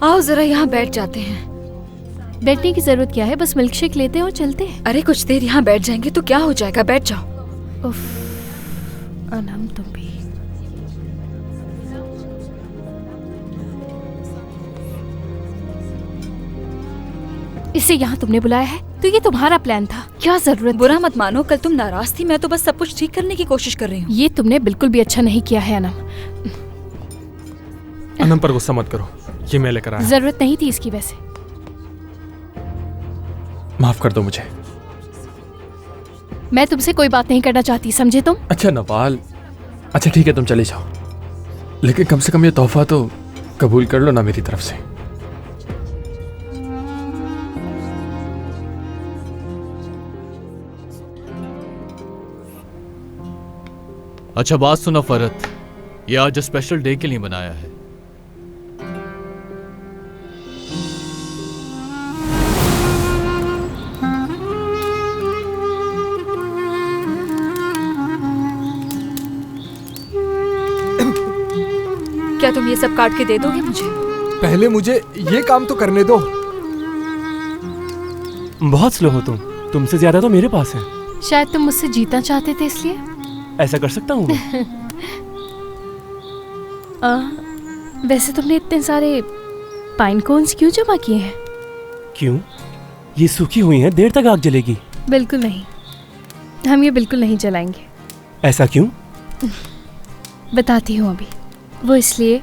आओ जरा यहाँ बैठ जाते हैं। बैठने की जरूरत क्या है, बस मिल्कशेक लेते हैं और चलते हैं। अरे कुछ देर यहाँ बैठ जाएंगे तो क्या हो जाएगा, बैठ जाओ। उफ, अनम तुम भी। इसे यहाँ तुमने बुलाया है तो ये तुम्हारा प्लान था, क्या जरूरत थी? बुरा मत मानो, कल तुम नाराज थी, मैं तो बस सब कुछ ठीक करने की कोशिश कर रही हूँ। ये तुमने बिल्कुल भी अच्छा नहीं किया है अनम। अनम पर गुस्सा मत करो, ये मैं लेकर आया। जरूरत नहीं थी इसकी, वैसे। माफ कर दो मुझे। मैं तुमसे कोई बात नहीं करना चाहती, समझे तुम? अच्छा नवाल, अच्छा ठीक है तुम चले जाओ, लेकिन कम से कम ये तोहफा तो कबूल कर लो ना मेरी तरफ से। अच्छा बात सुनो फरत, ये आज स्पेशल डे के लिए बनाया है। क्या तुम ये सब काट के दे दोगे मुझे? पहले मुझे ये काम तो करने दो। बहुत स्लो हो तुमसे ज्यादा तो मेरे पास है। शायद तुम मुझसे जीतना चाहते थे इसलिए। ऐसा कर सकता हूँ मैं? वैसे तुमने इतने सारे पाइन कोन्स क्यों जमा किए हैं? क्यों? ये सूखी हुई हैं, देर तक आग जलेगी। बिल्कुल नहीं, हम ये बिल्कुल नहीं जलाएंगे। ऐसा क्यों? बताती हूँ अभी। वो इसलिए